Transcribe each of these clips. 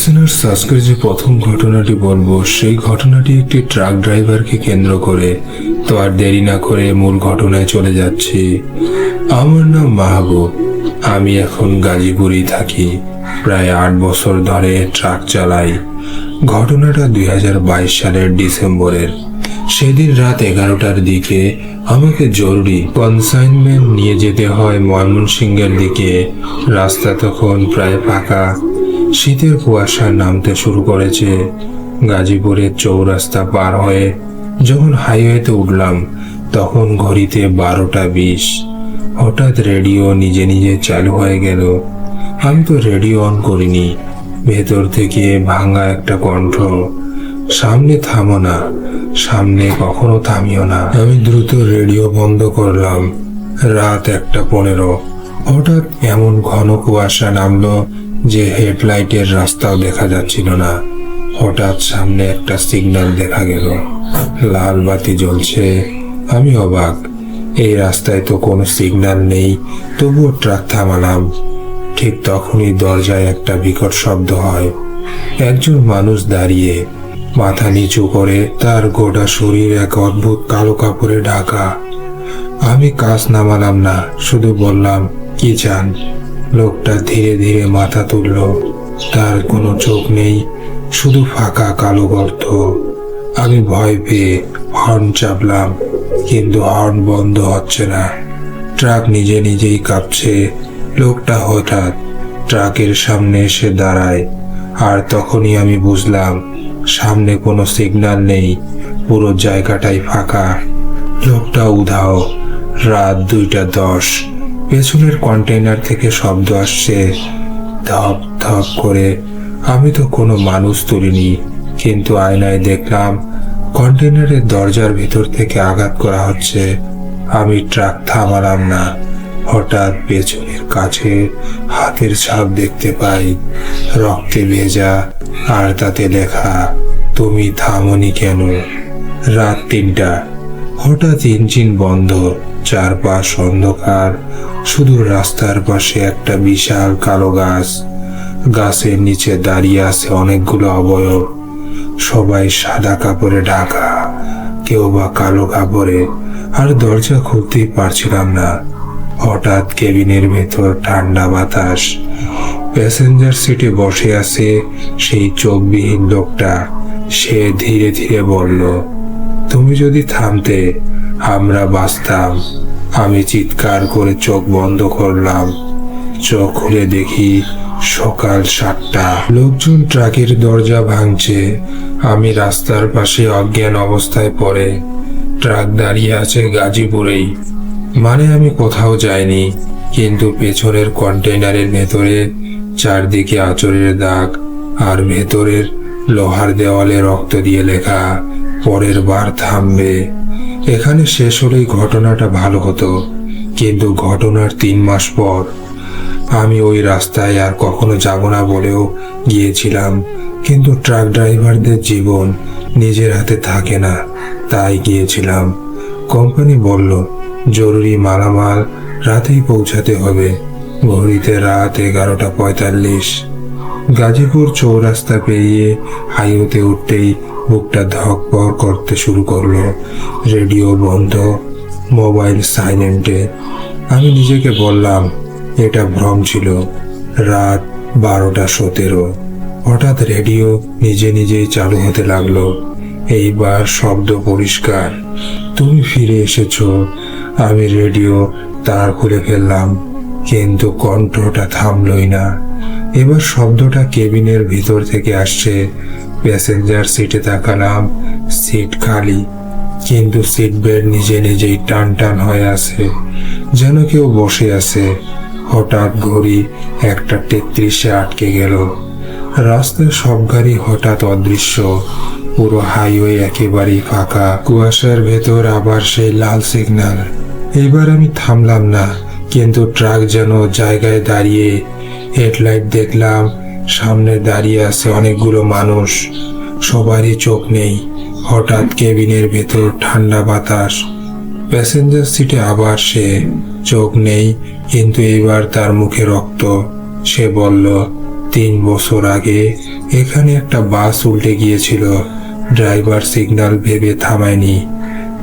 Listeners, আজকের যে প্রথম ঘটনাটি বলবো সেই ঘটনাটি একটি ট্রাক ড্রাইভারকে কেন্দ্র করে। তো আর দেরি না করে মূল ঘটনায় চলে যাচ্ছি। আমার নাম মাহবুব। আমি এখন গাজীপুরেই থাকি। প্রায় 8 বছর ধরে ট্রাক চালাই। ঘটনাটা 2022 সালের ডিসেম্বরের। সেদিন রাত 11টার দিকে আমাকে জরুরি কনসাইনমেন্ট নিয়ে যেতে হয় ময়মনসিংহের দিকে। রাস্তা তখন প্রায় ফাঁকা। শীতের কুয়াশা নামতে শুরু করেছে। গাজীপুরের চৌরাস্তা পার হয়ে যখন হাইওয়েতে উঠলাম তখন ঘড়িতে 12টা 20। হঠাৎ রেডিও নিজে নিজে চালু হয়ে গেল। আমি তো রেডিও অন করিনি। ভেতর থেকে ভাঙা একটা কণ্ঠ, সামনে থামো না, সামনে কখনো থামিও না। আমি দ্রুত রেডিও বন্ধ করলাম। রাত 1:15। হঠাৎ এমন ঘন কুয়াশা নামলো যে হেডলাইটের রাস্তাও দেখা যাচ্ছিল না। হঠাৎ সামনে একটা সিগন্যাল দেখা গেল, লাল বাতি জ্বলছে। আমি অবাক, এই রাস্তায় তো কোনো সিগন্যাল নেই, তবুও ট্রাক থামালাম। ঠিক তখনই দরজায় একটা বিকট শব্দ হয়। একজন মানুষ দাঁড়িয়ে, মাথা নিচু করে, তার গোটা শরীর এক অদ্ভুত কালো কাপড়ে ঢাকা। আমি কাজ নামালাম না, শুধু বললাম, কি চান? লোকটা ধীরে ধীরে মাথা তুলল। তার কোনো চোখ নেই, শুধু ফাঁকা কালো গর্ত। আমি ভয় পেয়ে হর্ন চাপলাম, কিন্তু হর্ন বন্ধ হচ্ছে না। ট্রাক নিজে নিজেই কাঁপছে। লোকটা হঠাৎ ট্রাকের সামনে এসে দাঁড়ায়, আর তখনই আমি বুঝলাম সামনে কোনো সিগন্যাল নেই, পুরো জায়গাটাই ফাঁকা। লোকটা উধাও। রাত 2:10। পেছনের কন্টেইনার থেকে শব্দ আসছে, ধপ ধপ করে। আমি তো কোনো মানুষ তুলিনি, কিন্তু আয়নায় দেখলাম কন্টেইনারের দরজার ভিতর থেকে আঘাত করা হচ্ছে। আমি ট্রাক থামালাম না। হঠাৎ পেছনের কাছে হাতের ছাপ দেখতে পাই, রক্তে ভেজা, আর তাতে লেখা, তুমি থামোনি কেন? রাত 3টা। হঠাৎ ইঞ্জিন বন্ধ, চারপাশ অন্ধকার। শুধু রাস্তার পাশে একটা বিশাল কালো গাছ। গাছের নিচে দাঁড়িয়ে আছে অনেকগুলো অবয়ব, সবাই সাদা কাপড়ে ঢাকা, কেউ বা কালো কাপড়ে। আর দরজা খুলতেই পারছিলাম না। হঠাৎ কেবিনের ভেতর ঠান্ডা বাতাস। প্যাসেঞ্জার সিটে বসে আছে সেই চোখবিহীন লোকটা। সে ধীরে ধীরে বলল, তুমি যদি থামতে আমরা বাঁচতাম। আমি চিৎকার করে চোখ বন্ধ করলাম। চোখ খুলে দেখি সকাল 7টা। লোকজন ট্রাকের দরজা ভাঙছে। আমি রাস্তার পাশে অজ্ঞান অবস্থায় পড়ে। ট্রাক দাঁড়িয়ে আছে গাজীপুরেই, মানে আমি কোথাও যাইনি। কিন্তু পেছনের কন্টেইনারের ভেতরে চারদিকে আঁচড়ের দাগ, আর ভেতরের লোহার দেওয়ালে রক্ত দিয়ে লেখা, পরের বার থামবে। এখানে শেষ হলেই ঘটনাটা ভালো হতো, কিন্তু ঘটনার 3 মাস পর আমি ওই রাস্তায় আর কখনো যাব না বলেও গিয়েছিলাম। কিন্তু ট্রাক ড্রাইভারদের জীবন নিজের হাতে থাকে না, তাই গিয়েছিলাম। কোম্পানি বলল জরুরি মালামাল রাতেই পৌঁছাতে হবে। ঘড়িতে রাত 11:45। গাজীপুর চৌরাস্তা পেরিয়ে হাইওয়েতে উঠতেই বুকটা ধকপক করতে শুরু করলো। রেডিও বন্ধ, মোবাইল সাইলেন্টে। আমি নিজেকে বললাম এটা ভ্রম ছিল। রাত 12:17। হঠাৎ রেডিও নিজে নিজেই চালু হতে লাগলো। এইবার শব্দ পরিষ্কার, তুমি ফিরে এসেছো। আমি রেডিও তার খুলে ফেললাম, কিন্তু কণ্ঠটা থামলই না। এবার শব্দটা কেবিনের ভিতর থেকে আসছে। প্যাসেঞ্জার সিটে তাকালাম, সিট খালি, কিন্তু সিট বেল্ট নিজে নিজেই টান টান হয়ে আছে, যেন কেউ বসে আছে। হঠাৎ ঘড়ি 1:33-এ আটকে গেল। রাস্তার সব গাড়ি হঠাৎ অদৃশ্য। পুরো হাইওয়ে একেবারেই ফাঁকা। কুয়াশার ভেতর আবার সেই লাল সিগন্যাল। এবার আমি থামলাম না, কিন্তু ট্রাক যেন জায়গায় দাঁড়িয়ে। হেডলাইট দেখলাম, সামনে দাঁড়িয়ে আছে অনেকগুলো মানুষ, সবারই চোখ নেই। হঠাৎ কেবিনের ভেতর ঠান্ডা বাতাস। প্যাসেঞ্জার সিটে আবার সে, চোখ নেই, কিন্তু এবার তার মুখে রক্ত। সে বলল, 3 বছর আগে এখানে একটা বাস উল্টে গিয়েছিল। ড্রাইভার সিগন্যাল ভেবে থামায়নি,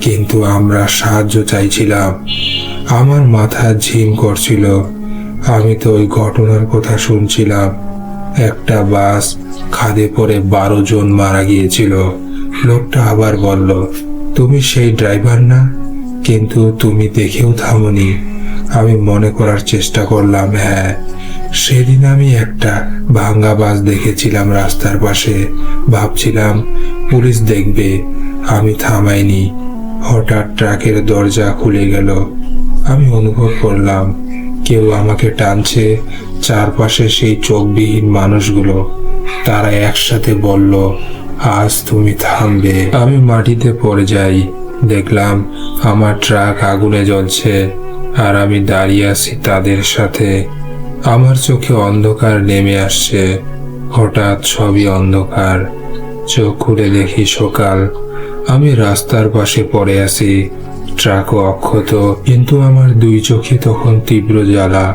কিন্তু আমরা সাহায্য চাইছিলাম। আমার মাথা ঝিম করছিল। আমি তো ওই ঘটনার কথা শুনছিলাম। একটা বাস খাদে পড়ে 12 জন মারা গিয়েছিল। লোকটা আবার বলল, তুমি সেই ড্রাইভার না? কিন্তু তুমি দেখেও থামোনি। আমি মনে করার চেষ্টা করলাম, হ্যাঁ, সেদিন আমি একটা ভাঙা বাস দেখেছিলাম রাস্তার পাশে। ভাবছিলাম পুলিশ দেখবে। আমি থামাইনি। হঠাৎ ট্রাকের দরজা খুলে গেল। আমি অনুভব করলাম কেউ আমাকে টানছে। চারপাশে সেই চোখবিহীন মানুষগুলো। তারা একসাথে বলল, আজ তুমি থামবে। আমি মাটিতে পড়ে যাই। দেখলাম আমার ট্রাক আগুনে জ্বলছে, আর আমি দাঁড়িয়ে আছি তাদের সাথে। আমার চোখে অন্ধকার নেমে আসছে। হঠাৎ সবই অন্ধকার। চোখ খুলে দেখি সকাল। আমি রাস্তার পাশে পড়ে আছি। ট্রাকও অক্ষত, কিন্তু আমার 2 চোখে তখন তীব্র জ্বালা।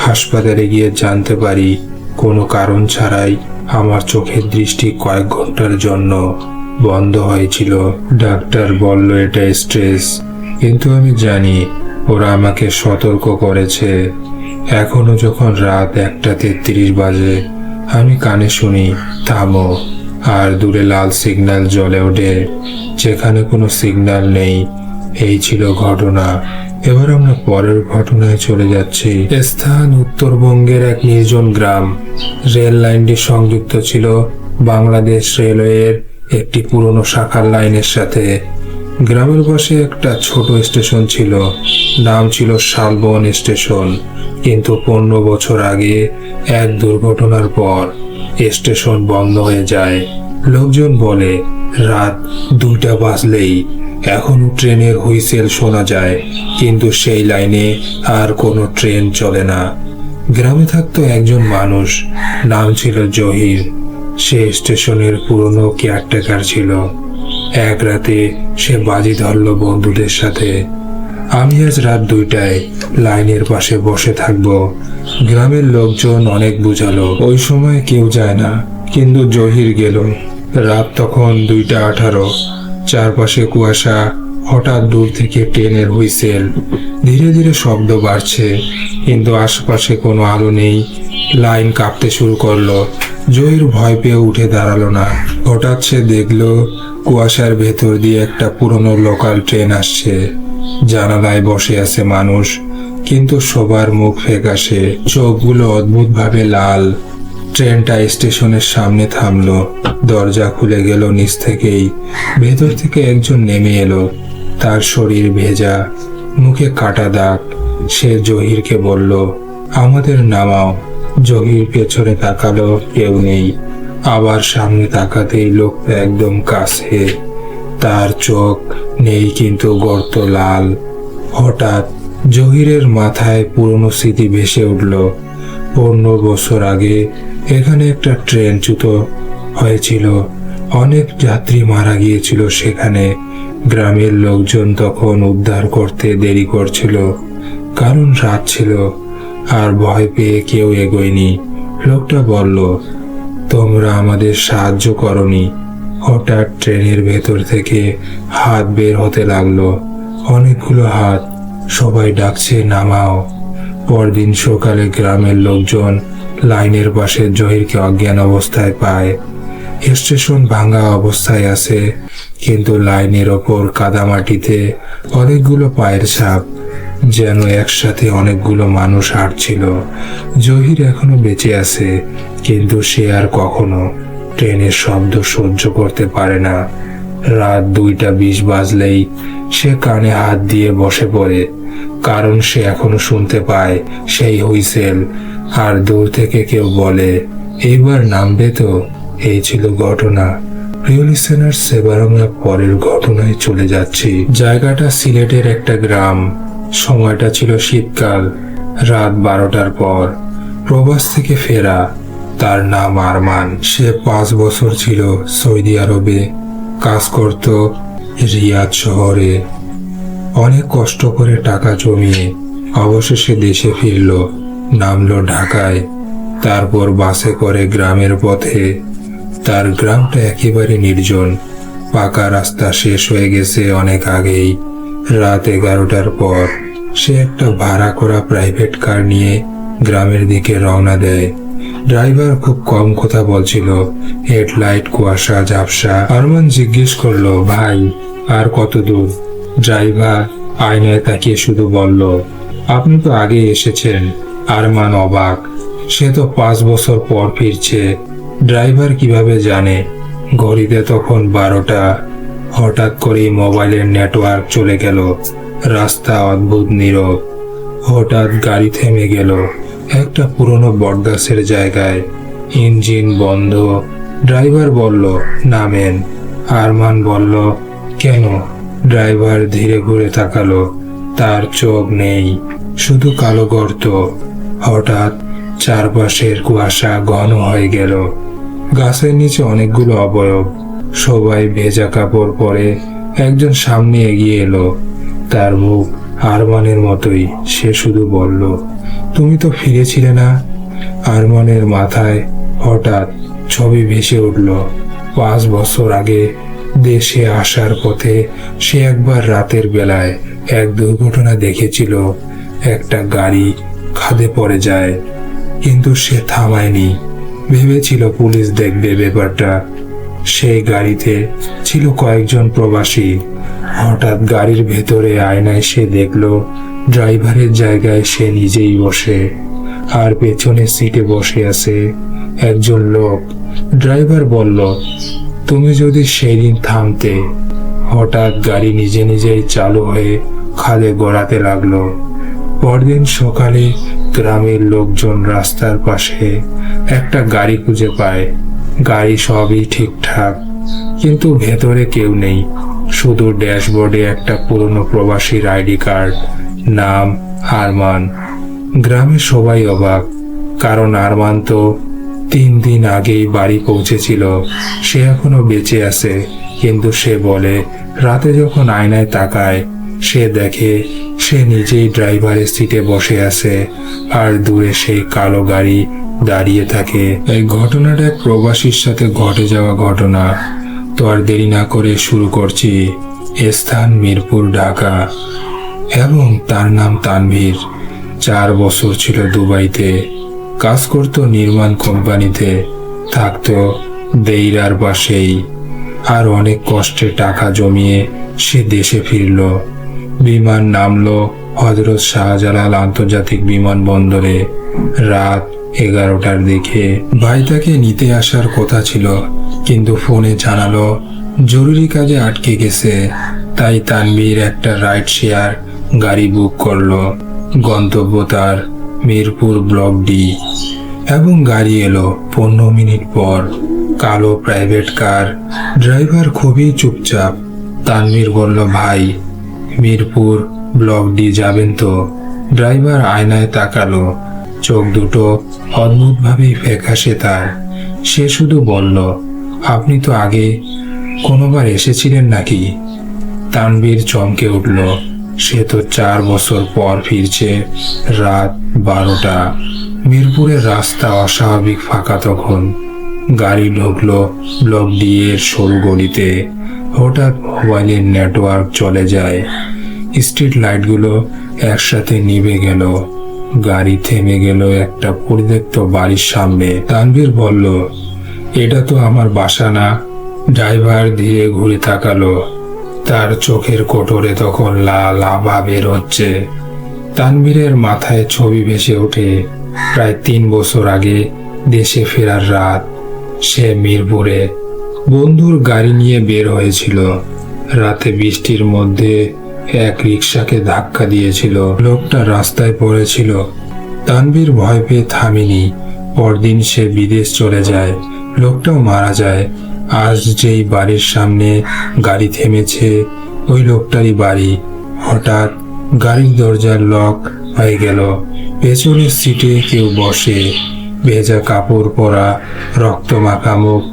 হাসপাতালে গিয়ে জানতে পারি কোনো কারণ ছাড়াই আমার চোখের দৃষ্টি কয়েক ঘন্টার জন্য বন্ধ হয়েছিল। ডাক্তার বলল এটা স্ট্রেস, কিন্তু আমি জানি ওরা আমাকে সতর্ক করেছে। এখনো যখন রাত 1:33 বাজে, আমি কানে শুনি থামো, আর দূরে লাল সিগন্যাল জ্বলে ওঠে যেখানে কোনো সিগন্যাল নেই। এই ছিল ঘটনা। এবার আমরা পরের ঘটনায় চলে যাচ্ছি। স্থান উত্তরবঙ্গের এক নির্জন গ্রাম। রেল লাইনটি সংযুক্ত ছিল বাংলাদেশ রেলওয়ের একটি পুরনো শাখার লাইনের সাথে। গ্রামের পাশে একটা ছোট স্টেশন ছিল। নাম ছিল শালবন স্টেশন। কিন্তু 15 বছর আগে এক দুর্ঘটনার পর স্টেশন বন্ধ হয়ে যায়। লোকজন বলে রাত 2টা বাজলেই এখনো ট্রেনের হুইসেল শোনা যায়, কিন্তু সেই লাইনে আর কোনো ট্রেন চলে না। গ্রামে থাকতো একজন মানুষ, নাম ছিল জহির। সে স্টেশনের পুরনো কেয়ারটেকার ছিল। এক রাতে সে বাজি ধরল বন্ধুদের সাথে, আমি আজ রাত 2টায় লাইনের পাশে বসে থাকবো। গ্রামের লোকজন অনেক বুঝালো, ওই সময় কেউ যায় না, কিন্তু জহির গেল। রাত তখন 2:18। চারপাশে কুয়াশা। হঠাৎ দূর থেকে ট্রেনের হুইসেল। ধীরে ধীরে শব্দ বাড়ছে, কিন্তু আশেপাশে কোনো আলো নেই। লাইন কাঁপতে শুরু করলো। জহির ভয় পেয়ে উঠে দাঁড়ালো না। হঠাৎ সে দেখলো কুয়াশার ভেতর দিয়ে একটা পুরনো লোকাল ট্রেন আসছে। জানালায় বসে আছে মানুষ, কিন্তু সবার মুখ ফ্যাকাশে, চোখগুলো অদ্ভুতভাবে লাল। ট্রেনটা স্টেশনের সামনে থামলো। দরজা খুলে গেল নিচ থেকেই। ভেতর থেকে একজন নেমে এলো। তার শরীর ভেজা, মুখে কাটা দাগ। সে জহিরকে বলল, আমাদের নামাও। জহির পেছনে তাকালো, কেউ নেই। আবার সামনে তাকাতেই লোকটা একদম কাছে। তার চোখ নেই, কিন্তু গর্ত লাল। হঠাৎ জহিরের মাথায় পুরনো স্মৃতি ভেসে উঠল। 15 বছর আগে এখানে একটা ট্রেন চ্যুত হয়েছিল। অনেক যাত্রী মারা গিয়েছিল সেখানে। গ্রামের লোকজন তখন উদ্ধার করতে দেরি করছিল, কারণ রাত ছিল, আর ভয় পেয়ে কেউ এগোয়নি। লোকটা বলল, তোমরা আমাদের সাহায্য করনি। হঠাৎ ট্রেনের ভেতর থেকে হাত বের হতে লাগলো, অনেকগুলো হাত। সবাই ডাকছে, নামাও। পরদিন সকালে গ্রামের লোকজন লাইনের পাশে জহিরকে অজ্ঞান অবস্থায় পায়। স্টেশন ভাঙা অবস্থায় আছে, কিন্তু লাইনের ওপর কাদামাটিতে অনেকগুলো পায়ের ছাপ, যেন একসাথে অনেকগুলো মানুষ হাঁটছিল। জহির এখনো বেঁচে আছে, কিন্তু সে আর কখনো ট্রেনের শব্দ সহ্য করতে পারে না। রাত 2:20 বাজলেই সে কানে হাত দিয়ে বসে পড়ে, কারণ সে এখনো শুনতে পায় সেই হুইসেল। আর দূর থেকে কেউ বলে, এইবার নামবে তো। এই ছিল ঘটনা। প্রিয় লিসেনার্স, এবার আমরা পরের ঘটনায় চলে যাচ্ছি। জায়গাটা সিলেটের একটা গ্রাম। সময়টা ছিল শীতকাল। রাত 12টার পর। প্রবাস থেকে ফেরা। তার নাম আরমান। সে 5 বছর ছিল সৌদি আরবে। কাজ করত রিয়াদ শহরে। অনেক কষ্ট করে টাকা জমিয়ে অবশেষে দেশে ফিরল। নামলো ঢাকায়। তারপর বাসে করে গ্রামের পথে। তার গ্রামটা একেবারে নির্জন, পাকা রাস্তা শেষ হয়ে গেছে অনেক আগেই। রাত 11টার পর সে একটা ভাড়া করা প্রাইভেট কার নিয়ে গ্রামের দিকে রওনা দেয়। ড্রাইভার খুব কম কথা বলছিল, হেডলাইট কুয়াশা ঝাপসা। আরমান জিজ্ঞেস করলো, ভাই আর কত দূর? ড্রাইভার আয়নায় তাকিয়ে শুধু বলল, আপনি তো আগে এসেছেন। আরমান অবাক, সে তো 5 বছর পর ফিরছে। ড্রাইভার কিভাবে জানে? ঘড়িতে তখন 12টা। হঠাৎ করেই মোবাইলের নেটওয়ার্ক চলে গেল। রাস্তা অদ্ভুত নীরব। হঠাৎ গাড়ি থেমে গেল একটা পুরনো বটগাছের জায়গায়। ইঞ্জিন বন্ধ। ড্রাইভার বলল, নামেন। আরমান বলল, কেন? ড্রাইভার ধীরে ঘুরে তাকালো। তার চোখ নেই, শুধু কালো গর্ত। হঠাৎ চারপাশের কুয়াশা ঘন হয়ে গেল। গাছের নিচে অনেকগুলো অবয়ব, সবাই ভেজা কাপড় পরে। একজন সামনে এগিয়ে এলো, তার মুখ আরমানের মতোই। সে শুধু বলল, তুমি তো ফিরেছিলে না? আরমানের মাথায় হঠাৎ ছবি ভেসে উঠল। 5 বছর আগে দেশে আসার পথে সে একবার রাতের বেলায় এক দুর্ঘটনা দেখেছিল। একটা গাড়ি খাদে পড়ে যায়, কিন্তু সে থামায়নি। ভেবেছিল পুলিশ দেখবে ব্যাপারটা। সেই গাড়িতে ছিল কয়েকজন প্রবাসী। হঠাৎ গাড়ির ভেতরে আয়নায় সে দেখল ড্রাইভারের জায়গায় সে নিজেই বসে, আর পেছনের সিটে বসে আছে একজন লোক। ড্রাইভার বলল, তুমি যদি সেদিন থামতে। হঠাৎ গাড়ি নিজে নিজেই চালু হয়ে খাদে গড়াতে লাগলো। পরদিন সকালে গ্রামের লোকজন রাস্তার পাশে একটা গাড়ি খুঁজে পায়। গাড়ি সবই ঠিকঠাক, কিন্তু ভেতরে কেউ নেই। শুধু ড্যাশবোর্ডে একটা পুরনো প্রবাসীর আইডি কার্ড, নাম আরমান। গ্রামে সবাই অবাক, কারণ আরমান তো 3 দিন আগেই বাড়ি পৌঁছেছিল। সে এখনো বেঁচে আছে, কিন্তু সে বলে রাতে যখন আয়নায় তাকায় সে দেখে সে নিজেই ড্রাইভারের সিটে বসে আছে, আর দূরে সেই কালো গাড়ি দাঁড়িয়ে থাকে। এই ঘটনাটা এক প্রবাসীর সাথে ঘটে যাওয়া ঘটনা। তো আর দেরি না করে শুরু করছি। স্থান মিরপুর, ঢাকা, এবং তার নাম তানভীর। 4 বছর ছিল দুবাইতে, কাজ করত নির্মাণ কোম্পানিতে, থাকতো দেইরার পাশেই। আর অনেক কষ্টে টাকা জমিয়ে সে দেশে ফিরল। বিমান নামলো হযরত শাহজালাল আন্তর্জাতিক বিমানবন্দরে রাত 11টার দিকে। ভাই তাকে নিতে আসার কথা ছিল, কিন্তু ফোনে জানালো জরুরি কাজে আটকে গেছে। তাই তানভীর একটা রাইড শেয়ার গাড়ি বুক করলো। গন্তব্য তার মিরপুর ব্লক ডি, এবং গাড়ি এলো 15 মিনিট পর। কালো প্রাইভেট কার। ড্রাইভার খুবই চুপচাপ। তানভীর বলল, ভাই মিরপুর ব্লক ডি যাবেন তো? ড্রাইভার আয়নায় তাকালো, চোখ দুটো অদ্ভুতভাবেই ফ্যাকাশে তার। সে শুধু বলল, আপনি তো আগে কোনোবার এসেছিলেন নাকি? তানভীর চমকে উঠল। সে তো 4 বছর পর ফিরছে। রাত 12টা। মিরপুরের রাস্তা অস্বাভাবিক ফাঁকা তখন। গাড়ি ঢুকলো ব্লক ডি এর সরু গলিতে। হঠাৎ মোবাইলের নেটওয়ার্ক চলে যায়। স্ট্রিট লাইটগুলো একসাথে নিভে গেল। গাড়ি থেমে গেল একটা পরিত্যক্ত বাড়ির সামনে। তানভীর বলল, এটা তো আমার বাসা না? ড্রাইভার ধীরে ঘুরে তাকালো। তার চোখের কোটরে তখন লাল আভা বের হচ্ছে। তানভীরের মাথায় ছবি ভেসে ওঠে প্রায় 3 বছর আগে দেশে ফেরার রাত। সে মিরপুরে বন্ধুর গাড়ি নিয়ে বের হয়েছিল। রাতে বৃষ্টির মধ্যে এক রিকশাকে ধাক্কা দিয়েছিল। লোকটা রাস্তায় পড়েছিল। তানভীর ভয় পেয়ে থামেনি। পরদিন সে বিদেশ চলে যায়। লোকটাও মারা যায়। আজ যেই বাড়ির সামনে গাড়ি থেমেছে ওই লোকটারই বাড়ি। হঠাৎ গাড়ির দরজার লক হয়ে গেল। পেছনের সিটে কেউ বসে, ভেজা কাপড় পরা, রক্ত মাখা মুখ।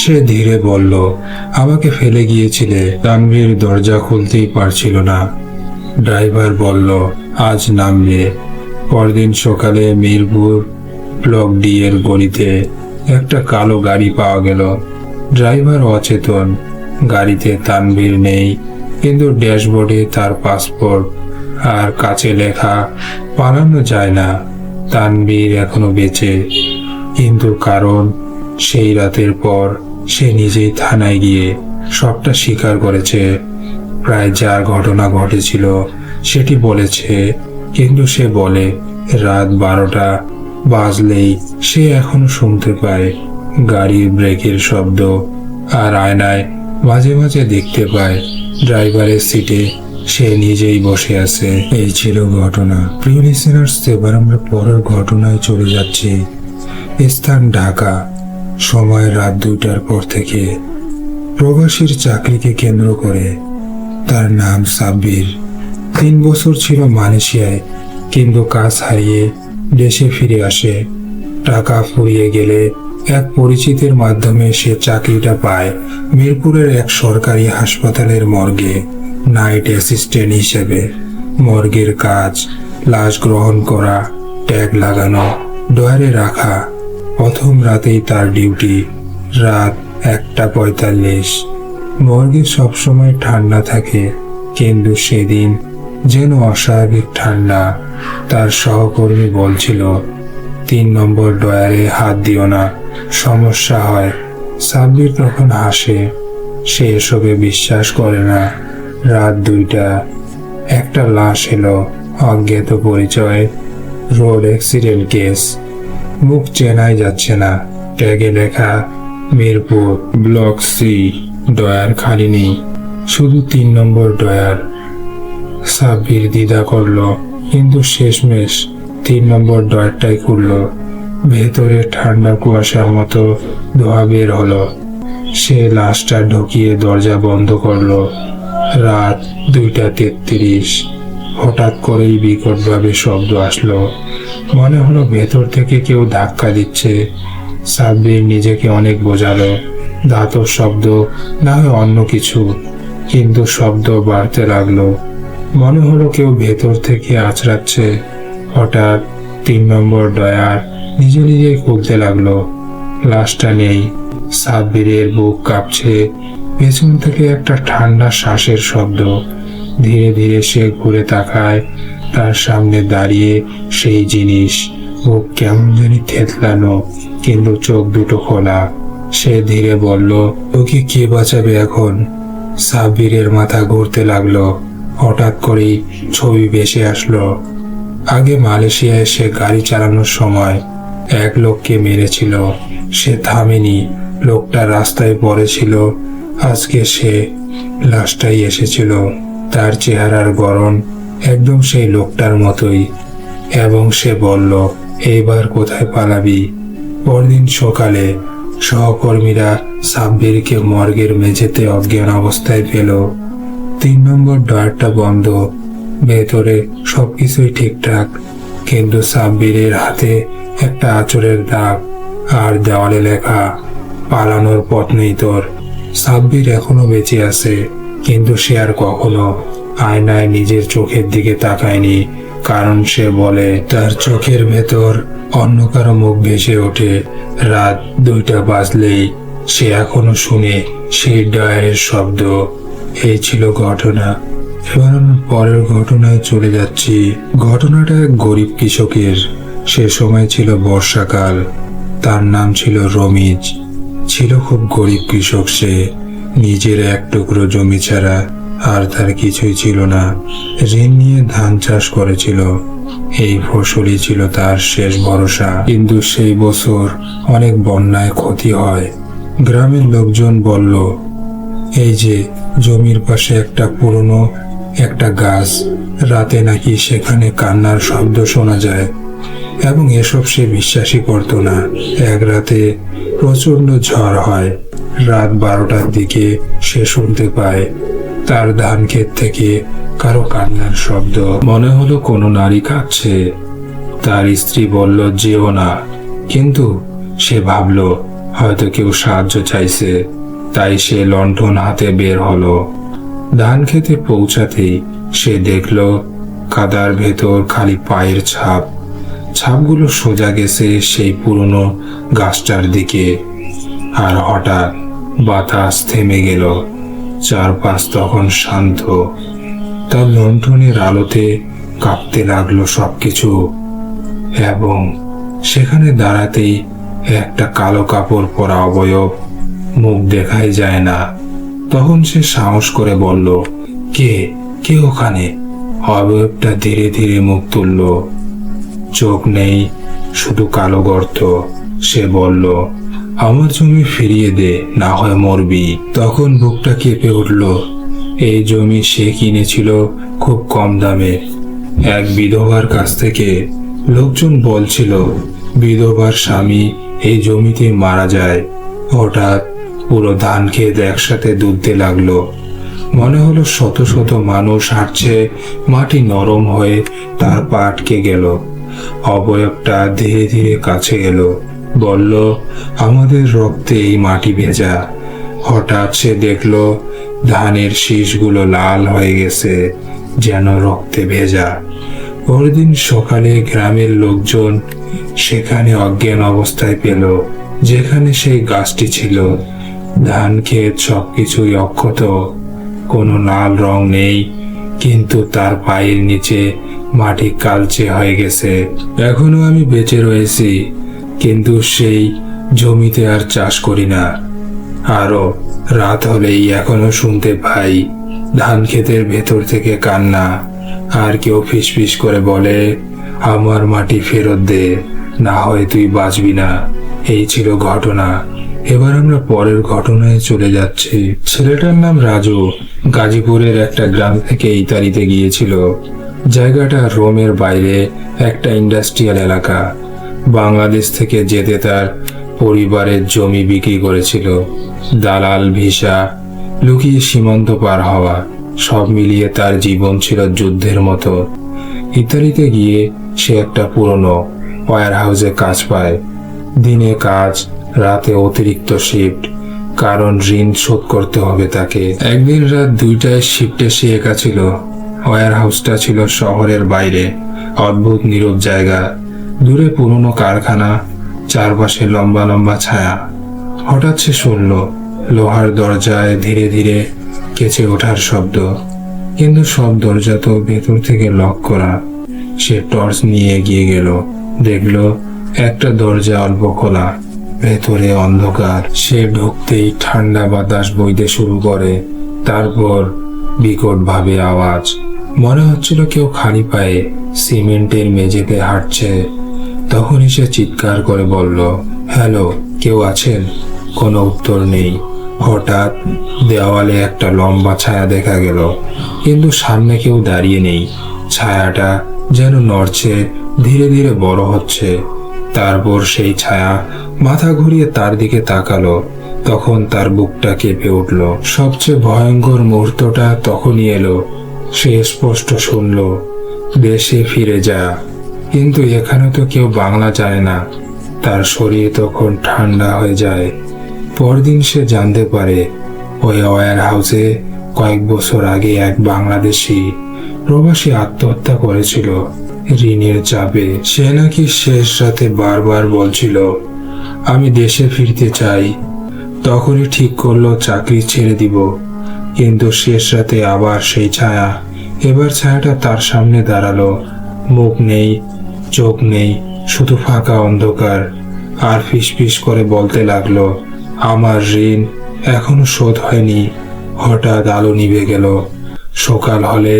সে ধীরে বলল, আমাকে ফেলে গিয়েছিলে। তানভীর দরজা খুলতেই পারছিল না। ড্রাইভার বলল, আজ নামবে। পরদিন সকালে মিরপুর ব্লক ডি এর গলিতে একটা কালো গাড়ি পাওয়া গেল। ড্রাইভার অচেতন, গাড়িতে তানভীর নেই, কিন্তু ড্যাশবোর্ডে তার পাসপোর্ট আর কাছে লেখা পালানো যায় না। তানভীর এখনো বেঁচে, কিন্তু কারণ সেই রাতের পর সে নিজেই থানায় গিয়ে সবটা স্বীকার করেছে। প্রায় যার ঘটনা ঘটেছিল সেটি বলেছে, কিন্তু সে বলে রাত 12টা বাজলেই সে এখনো শুনতে পায় গাড়ির ব্রেকের শব্দ, আর আয়নায় মাঝে মাঝে দেখতে পায় ড্রাইভারের সিটে সে নিজেই বসে আছে। এই ছিল ঘটনা। প্রিয় লিসেনার্স, এবার আমরা পরের ঘটনায় চলে যাচ্ছি। স্থান ঢাকা, সময় রাত 2টার পর থেকে। প্রবাসীর চাকরিকে কেন্দ্র করে। তার নাম সাব্বির। 3 বছর ছিল মালয়েশিয়ায়, কিন্তু কাজ হারিয়ে দেশে ফিরে আসে। টাকা ফুরিয়ে গেলে এক পরিচিতের মাধ্যমে সে চাকরিটা পায় মিরপুরের এক সরকারি হাসপাতালের মর্গে নাইট অ্যাসিস্ট্যান্ট হিসেবে। মর্গের কাজ লাশ গ্রহণ করা, ট্যাগ লাগানো, ডয়ারে রাখা। প্রথম রাতেই তার ডিউটি। রাত 1:45। মর্গে সবসময় ঠান্ডা থাকে, কিন্তু সেদিন যেন অস্বাভাবিক ঠান্ডা। তার সহকর্মী বলছিল, 3 নম্বর ডয়ারে হাত দিও না, সমস্যা হয়। সাব্বির তখন হাসে, সে এসবে বিশ্বাস করে না। রাত 2টা, একটা লাশ এলো, অজ্ঞাত পরিচয়, রোড অ্যাক্সিডেন্ট কেস। মুখ চেনাই যাচ্ছে না। ট্যাগে লেখা মিরপুর, ব্লক সি। ডয়ার খালি নেই, শুধু 3 নম্বর ডয়ার। সাব্বির দ্বিধা করলো, কিন্তু শেষমেশ 3 নম্বর ডয়ারটাই খুললো। ভেতরে ঠান্ডা কুয়াশার মতো ধোঁয়া বের হলো। সে লাশটা ঢুকিয়ে দরজা বন্ধ করলো। রাত 2:33। হঠাৎ করেই বিকটভাবে শব্দ আসলো। মনে হলো ভেতর থেকে কেউ ধাক্কা দিচ্ছে। সাব্বির নিজেকে অনেক বোঝালো, ধাতব শব্দ না হয় অন্য কিছু, কিন্তু শব্দ বাড়তে লাগলো। মনে হলো কেউ ভেতর থেকে আঁচড়াচ্ছে। হঠাৎ 3 নম্বর ডয়ার নিজে নিজেই খুলতে লাগলো। লাশটা নেই। সাব্বিরের বুক কাঁপছে। পেছন থেকে একটা ঠান্ডা শ্বাসের শব্দ। ধীরে ধীরে সে ঘুরে তাকায়। তার সামনে দাঁড়িয়ে সেই জিনিস। বুক কেমন জানি থেতলানো, কিন্তু চোখ দুটো খোলা। সে ধীরে বলল, তোকে কে বাঁচাবে এখন? সাব্বিরের মাথা ঘুরতে লাগলো। হঠাৎ করেই ছবি ভেসে আসলো। আগে মালয়েশিয়ায় সে গাড়ি চালানোর সময় এক লোককে মেরেছিল। সে থামেনি, লোকটা রাস্তায় পড়েছিল। আজকে সে লাশটাই এসেছিল। তার চেহারার গড়ন একদম সেই লোকটার মতোই। এবং সে বলল, এইবার কোথায় পালাবি? পরদিন সকালে সহকর্মীরা সাব্বিরকে মর্গের মেঝেতে অজ্ঞান অবস্থায় পেল। 3 নম্বর ডয়ারটা বন্ধ। ভেতরে সবকিছুই ঠিকঠাক, কিন্তু সাব্বিরের হাতে একটা আঁচড়ের দাগ, আর দেওয়ালে লেখা, পালানোর পথ নেই তোর। সাব্বির এখনো বেঁচে আছে, কিন্তু সে আর কখনো আয়নায় নিজের চোখের দিকে তাকায়নি। কারণ সে বলে তার চোখের ভেতর অন্য কারো মুখ ভেসে ওঠে। রাত 2টা বাজলেই সে এখনো শুনে সেই ডয়ারের শব্দ। এই ছিল ঘটনা। এবার আমি পরের ঘটনায় চলে যাচ্ছি। ঘটনাটা এক গরিব কৃষকের। সে সময় ছিল বর্ষাকাল। তার নাম ছিল রমিজ। ছিল খুব গরিব কৃষক সে। নিজের এক টুকরো জমি ছাড়া আর তার কিছুই ছিল না। ঋণ নিয়ে ধান চাষ করেছিল। এই ফসলই ছিল তার শেষ ভরসা। কিন্তু সেই বছর অনেক বন্যায় ক্ষতি হয়। গ্রামের লোকজন বলল, এই যে জমির পাশে একটা পুরনো একটা গাছ, রাতে নাকি সেখানে কান্নার শব্দ শোনা যায়। এবং এসব সে বিশ্বাসই করত না। এক রাতে প্রচন্ড ঝড় হয়। রাত 12টার দিকে সে শুনতে পায় তার ধান ক্ষেত থেকে কারো কান্নার শব্দ। মনে হলো কোনো নারী কাঁদছে। তার স্ত্রী বলল, যেও না, কিন্তু সে ভাবল হয়তো কেউ সাহায্য চাইছে। তাই সে লণ্ঠন হাতে বের হলো। ধান খেতে পৌঁছাতেই সে দেখল কাদার ভেতর খালি পায়ের ছাপ। ছাপগুলো সোজা গেছে সেই পুরনো গাছটার দিকে। আর হঠাৎ বাতাস থেমে গেল। চারপাশ তখন শান্ত। তার লণ্ঠনের আলোতে কাঁপতে লাগলো সবকিছু। এবং সেখানে দাঁড়াতেই একটা কালো কাপড় পরা অবয়ব, মুখ দেখাই যায় না। তখন সে সাহস করে বলল, কে কে ওখানে? অবয়বটা ধীরে ধীরে মুখ তুলল। চোখ নেই, শুধু কালো গর্ত। সে বলল, আমার জমি ফিরিয়ে দে, না হয় মরবি। তখন বুকটা কেঁপে উঠল। এই জমি সে কিনেছিল খুব কম দামে এক বিধবার কাছ থেকে। লোকজন বলছিল বিধবার স্বামী এই জমিতে মারা যায়। হঠাৎ পুরো ধান ক্ষেত একসাথে দুলতে লাগলো। মনে হলো শত শত মানুষ হাঁটছে। মাটি নরম হয়ে তার পা আটকে গেল। অবয়বটা ধীরে ধীরে কাছে এলো, বলল, আমাদের রক্তে এই মাটি ভেজা। হঠাৎ সে দেখলো ধানের শীষগুলো লাল হয়ে গেছে, যেন রক্তে ভেজা। পরদিন সকালে গ্রামের লোকজন সেখানে অজ্ঞান অবস্থায় পেল, যেখানে সেই গাছটি ছিল। ধান ক্ষেত সবকিছুই অক্ষত, কোনো লাল রং নেই, কিন্তু তার পায়ের নিচে মাটি কালচে হয়ে গেছে। এখনো আমি বেঁচে রয়েছি, কিন্তু সেই জমিতে আর চাষ করি না। আরো রাত হলেই এখনো শুনতে পাই ধান ক্ষেতের ভেতর থেকে কান্না। আর কেউ ফিসফিস করে বলে, আমার মাটি ফেরত দে, না হয় তুই বাঁচবি না। এই ছিল ঘটনা। এবার আমরা পরের ঘটনায় চলে যাচ্ছি। ছেলেটার নাম রাজু। গাজীপুরের একটা গ্রাম থেকে ইতালিতে গিয়েছিল। জায়গাটা রোমের বাইরে একটা ইন্ডাস্ট্রিয়াল এলাকা। বাংলাদেশ থেকে যেতে তার পরিবারের জমি বিক্রি করেছিল। দালাল, ভিসা, লুকিয়ে সীমান্ত পার হওয়া, সব মিলিয়ে তার জীবন ছিল যুদ্ধের মতো। ইতালিতে গিয়ে সে একটা পুরনো ওয়্যার হাউসে কাজ পায়। দিনে কাজ, রাতে অতিরিক্ত শিফট, কারণ ঋণ শোধ করতে হবে তাকে। একদিন রাত 2টায় শিফটে সে একা ছিল। ওয়্যার হাউসটা ছিল শহরের বাইরে, অদ্ভুত নীরব জায়গা। দূরে পুরনো কারখানা, চারপাশে লম্বা লম্বা ছায়া। হঠাৎ সে শুনল লোহার দরজায় ধীরে ধীরে কেঁচে ওঠার শব্দ, কিন্তু সব দরজা তো ভেতর থেকে লক করা। সে টর্চ নিয়ে এগিয়ে গেল, দেখল একটা দরজা অল্প খোলা, ভেতরে অন্ধকার। সে ঢুকতেই ঠান্ডা বাতাস বইতে শুরু করে। তারপর বিকট ভাবে আওয়াজ। মনে হচ্ছিল কেউ খালি পায়ে সিমেন্টের মেঝেতে হাঁটছে। তখনই সে চিৎকার করে বলল, হ্যালো, কেউ আছেন? কোনো উত্তর নেই। হঠাৎ দেওয়ালে একটা লম্বা ছায়া দেখা গেল, কিন্তু সামনে কেউ দাঁড়িয়ে নেই। ছায়াটা যেন নড়ছে, ধীরে ধীরে বড় হচ্ছে। তারপর সেই ছায়া মাথা ঘুরিয়ে তার দিকে তাকালো। তখন তার বুকটা কেঁপে উঠল। সবচেয়ে ভয়ঙ্কর মুহূর্তটা তখনই এলো। সে স্পষ্ট শুনল, দেশে ফিরে যা। কিন্তু এখানে তো কেউ বাংলা জানে না। তার শরীর তখন ঠান্ডা হয়ে যায়। পরদিন সে জানতে পারে ওই ওয়্যার হাউসে কয়েক বছর আগে এক বাংলাদেশি প্রবাসী আত্মহত্যা করেছিল ঋণের চাপে। সে নাকি শেষ রাতে বারবার বলছিল, আমি দেশে ফিরতে চাই। তখনই ঠিক করলো চাকরি ছেড়ে দিব। কিন্তু শেষ রাতে আবার সেই ছায়া। এবার ছায়াটা তার সামনে দাঁড়ালো। মুখ নেই, চোখ নেই, শুধু ফাঁকা অন্ধকার। আর ফিসফিস করে বলতে লাগলো, আমার ঋণ এখনো শোধ হয়নি। হঠাৎ আলো নিভে গেল। সকাল হলে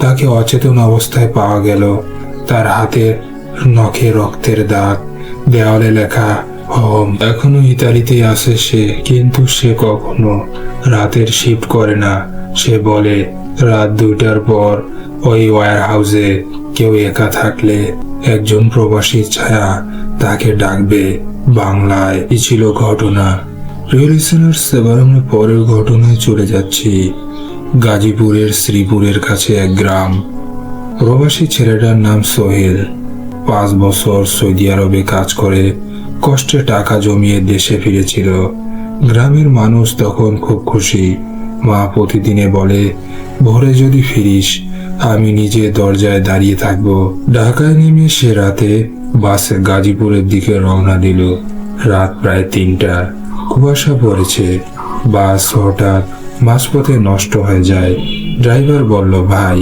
তাকে অচেতন অবস্থায় পাওয়া গেল। তার হাতে নখে রক্তের দাগ, দেওয়ালে লেখা হোম। এখনো ইতালিতে আছে সে, কিন্তু সে কখনো রাতের শিফট করে না। সে বলে, রাত 2টার পর ওই ওয়্যার হাউসে কেউ একা থাকলে একজন প্রবাসীর ছায়া তাকে ডাকবে বাংলায়। এই ছিল ঘটনা। প্রিয় লিসেনার্স, এবার আমরা পরের ঘটনায় চলে যাচ্ছি। গাজীপুরের শ্রীপুরের কাছে এক গ্রাম। প্রবাসী ছেলেটার নাম সোহেল। 5 বছর সৌদি আরবে কাজ করে কষ্টে টাকা জমিয়ে দেশে ফিরেছিল। গ্রামের মানুষ তখন খুব খুশি। মা প্রতিদিনে বলে, ভোরে যদি ফিরিস আমি নিজে দরজায় দাঁড়িয়ে থাকবো। ঢাকায় নেমে সে রাতে বাসে গাজীপুরের দিকে রওনা দিল। রাত প্রায় 3টা। কুয়াশা পড়েছে। বাস হঠাৎ মাঝপথে নষ্ট হয়ে যায়। ড্রাইভার বলল, ভাই,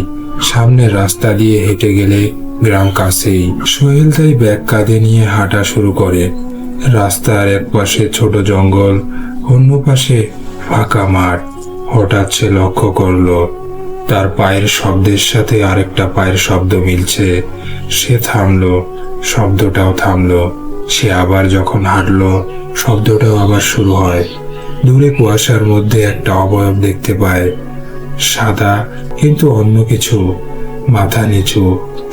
সামনের রাস্তা দিয়ে হেঁটে গেলে গ্রাম কাছেই। সোহেল তাই ব্যাগ কাঁধে নিয়ে হাঁটা শুরু করে। রাস্তার এক পাশে ছোট জঙ্গল, অন্য পাশে ফাঁকা মাঠ। হঠাৎ সে লক্ষ্য করলো তার পায়ের শব্দের সাথে আরেকটা পায়ের শব্দ মিলছে। সে থামলো, শব্দটাও থামলো। সে আবার যখন হাঁটলো, শব্দটাও আবার শুরু হয়। দূরে কুয়াশার মধ্যে একটা অবয়ব দেখতে পায়, সাদা কিন্তু অন্য কিছু, মাথা নিচু।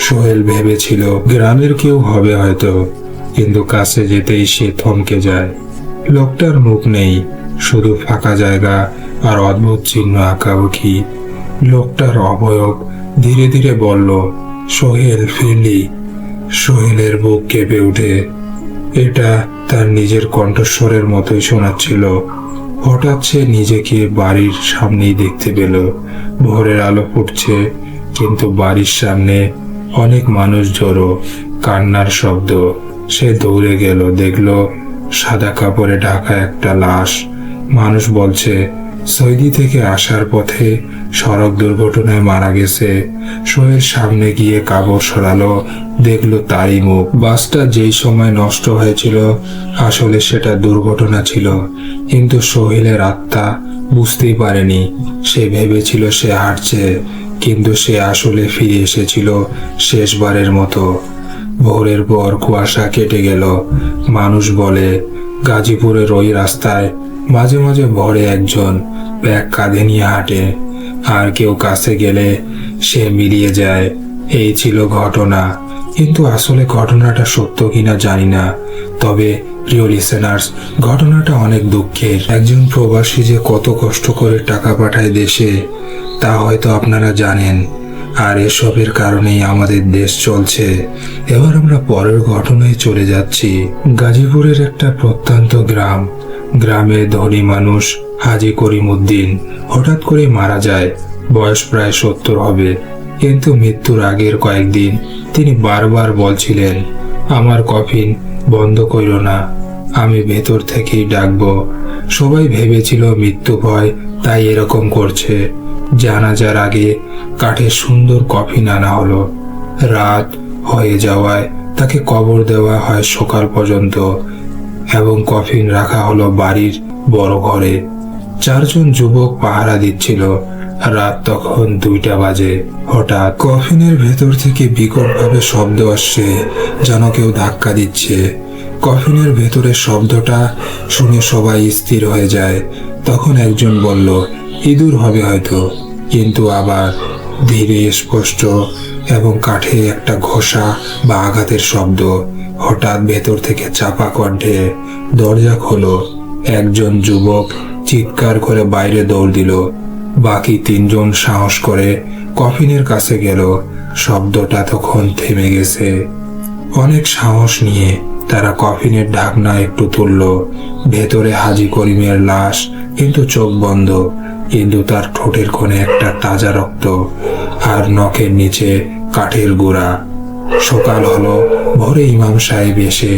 সোহেল ভেবেছিল গ্রামের কেউ হবে হয়তো, কিন্তু কাছে যেতেই সে থমকে যায়। লোকটার মুখ নেই, শুধু ফাঁকা জায়গা আর অদ্ভুত চিহ্ন আঁকাবুকি। লোকটার অবয়ব ধীরে ধীরে বলল, সোহেল, ফিরলি। সোহেলের বুক কেঁপে ওঠে। এটা তার নিজের কণ্ঠস্বরের মতোই শোনাচ্ছিল। হঠাৎ সে নিজেকে বাড়ির সামনেই দেখতে পেল। ভোরের আলো ফুটছে, কিন্তু বাড়ির সামনে অনেক মানুষ জড়ো, কান্নার শব্দ। সে দৌড়ে গেল, দেখলো সাদা কাপড়ে ঢাকা একটা লাশ। মানুষ বলছে সৌদি থেকে আসার পথে সড়ক দুর্ঘটনায় মারা গেছে। সোহেল সামনে গিয়ে কাপড় সরালো, দেখলো তারই মুখ। বাসটা যেই সময় নষ্ট হয়েছিল আসলে সেটা দুর্ঘটনা ছিল, কিন্তু সোহেলের আত্মা বুঝতেই পারেনি। সে ভেবেছিল সে হাঁটছে, কিন্তু সে আসলে ফিরে এসেছিল শেষবারের মতো। ভোরের পর কুয়াশা কেটে গেল। মানুষ বলে গাজীপুরের ওই রাস্তায় মাঝে মাঝে ভোরে একজন ব্যাগ কাঁধে নিয়ে হাঁটে, আর কেউ কাছে গেলে সে মিলিয়ে যায়। এই ছিল ঘটনা, কিন্তু আসলে ঘটনাটা সত্য কিনা জানি না। তবে প্রিয় লিসেনার্স, ঘটনাটা অনেক দুঃখের। একজন প্রবাসী যে কত কষ্ট করে টাকা পাঠায় দেশে, তা হয়তো আপনারা জানেন। আর এসবের কারণেই আমাদের দেশ চলছে। এবার আমরা পরের ঘটনায় চলে যাচ্ছি। গাজীপুরের একটা প্রত্যন্ত গ্রাম। গ্রামে ধনী মানুষ হাজী করিম উদ্দিন হঠাৎ করে মারা যায়। বয়স প্রায় 70 হবে, কিন্তু মৃত্যুর আগের কয়েকদিন তিনি বারবার বলছিলেন, আমার কফিন বন্ধ কইরো না, আমি ভেতর থেকেই ডাকবো। সবাই ভেবেছিল মৃত্যু ভয় তাই এরকম করছে। জানাজার আগে কাঠের সুন্দর কফিন আনা হলো। রাত হয়ে যাওয়ায় তাকে কবর দেওয়া হয় সকাল পর্যন্ত, এবং কফিন রাখা হলো বাড়ির বড় ঘরে। 4 জন যুবক পাহারা দিচ্ছিল। রাত তখন 2টা বাজে। হঠাৎ কফিনের ভেতর থেকে বিকটভাবে শব্দ আসছে, যেন কেউ ধাক্কা দিচ্ছে। কফিনের ভেতরের শব্দটা শুনে সবাই স্থির হয়ে যায়। তখন একজন বলল, ইঁদুর হবে হয়তো, কিন্তু আবার ধীরে স্পষ্ট এবং কাঠে একটা ঘষা বা আঘাতের শব্দ। হঠাৎ ভেতর থেকে চাপা কণ্ঠে দরজা খোলো। একজন যুবক চিৎকার করে বাইরে দৌড় দিল। বাকি 3 জন সাহস করে কফিনের কাছে গেল। শব্দটা তখন থেমে গেছে। অনেক সাহস নিয়ে তারা কফিনের ঢাকনা একটু তুলল। ভেতরে হাজী করিমের লাশ, কিন্তু চোখ বন্ধ, কিন্তু তার ঠোঁটের কোণে একটা তাজা রক্ত, আর নখের নিচে কাঠের গুঁড়া। সকাল হলো। ভোরে ইমাম সাহেব এসে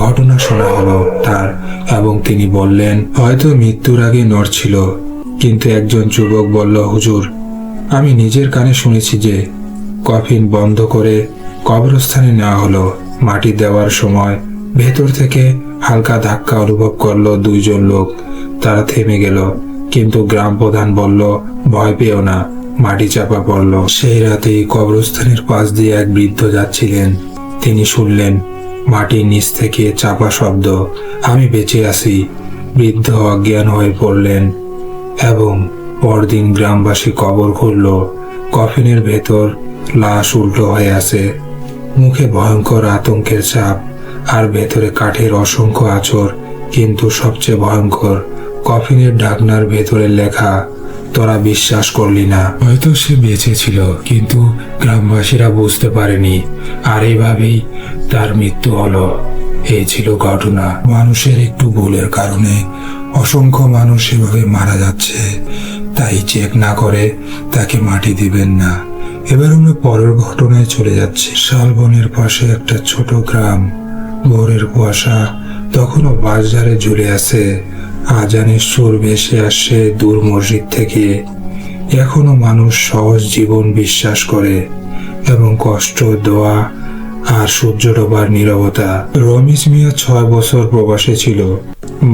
ঘটনা শোনা হলো তার, এবং তিনি বললেন হয়তো মৃত্যুর আগে নড়ছিল। কিন্তু একজন যুবক বলল, হুজুর, আমি নিজের কানে শুনেছি যে কফিন বন্ধ করে কবরস্থানে নেওয়া হলো। মাটি দেওয়ার সময় ভেতর থেকে হালকা ধাক্কা অনুভব করলো 2 জন লোক। তারা থেমে গেল, কিন্তু গ্রাম প্রধান বলল, ভয় পেও না, মাটি চাপা পড়ল। সেই রাতেই কবরস্থানের পাশ দিয়ে এক বৃদ্ধ যাচ্ছিলেন। তিনি শুনলেন মাটির নিচ থেকে চাপা শব্দ, আমি বেঁচে আছি। বৃদ্ধ অজ্ঞান হয়ে পড়লেন, এবং পরদিন গ্রামবাসী কবর খুঁড়ল। কফিনের ভেতর লাশ উল্টো হয়ে আছে, মুখে ভয়ঙ্কর আতঙ্কের ছাপ, আর ভেতরে কাঠের অসংখ্য আঁচড়। কিন্তু সবচেয়ে ভয়ঙ্কর, কফিনের ঢাকনার ভেতরে লেখা, তোরা বিশ্বাস করলি না। হয়তো সে বেঁচে ছিল, কিন্তু গ্রামবাসীরা বুঝতে পারেনি, আর এইভাবেই তার মৃত্যু হলো। এই ছিল ঘটনা। মানুষের একটু ভুলের কারণে অসংখ্য মানুষ এভাবে মারা যাচ্ছে। তাই চেক না করে তাকে মাটি দিবেন না। এবার আমরা পরের ঘটনায় চলে যাচ্ছি। শালবনের পাশে একটা ছোট গ্রাম। ভোরের কুয়াশা তখনও বাঁশঝাড়ে ঝুলে আছে। আজানের সুর ভেসে আসছে দূর মসজিদ থেকে। এখনো মানুষ সহজ জীবন বিশ্বাস করে এবং কষ্ট, দোয়া আর সূর্য ডোবার নীরবতা। রমিজ মিয়া 6 বছর প্রবাসে ছিল।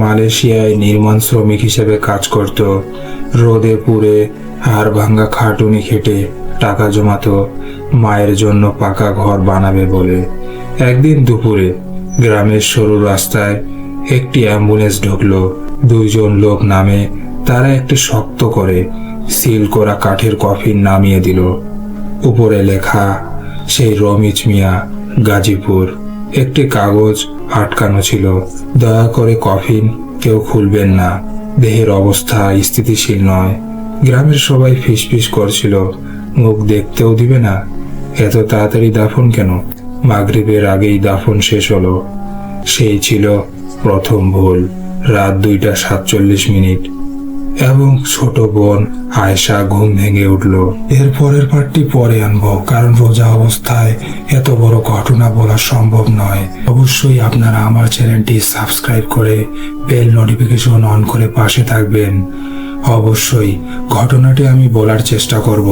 মালয়েশিয়ায় নির্মাণ শ্রমিক হিসেবে কাজ করত। রোদে পুড়ে আর ভাঙ্গা খাটুনি খেটে টাকা জমাতো মায়ের জন্য পাকা ঘর বানাবে বলে। একদিন দুপুরে গ্রামের সরু রাস্তায় একটি অ্যাম্বুলেন্স ঢুকলো। 2 জন লোক নামে তারা একটি শক্ত করে সিল করা কাঠের কফিন নামিয়ে দিল। উপরে লেখা সেই রমিজ মিয়া, গাজীপুর। একটি কাগজ আটকানো ছিল, দয়া করে কফিন কেউ খুলবেন না, দেহের অবস্থা স্থিতিশীল নয়। গ্রামের সবাই ফিসফিস করছিল, মুখ দেখতেও দিবে না, এত তাড়াতাড়ি দাফন কেন? মাগরিবের আগেই দাফন শেষ হলো। সেই ছিল প্রথম ভুল। রাত 2:47 এবং ছোট বোন আয়েশা ঘুম ভেঙে উঠল। এর পরের পার্টটি পরে আনবো, কারণ রোজা অবস্থায় এত বড় ঘটনা বলা সম্ভব নয়। অবশ্যই আপনারা আমার চ্যানেলটি সাবস্ক্রাইব করে বেল নোটিফিকেশন অন করে পাশে থাকবেন। অবশ্যই ঘটনাটি আমি বলার চেষ্টা করব।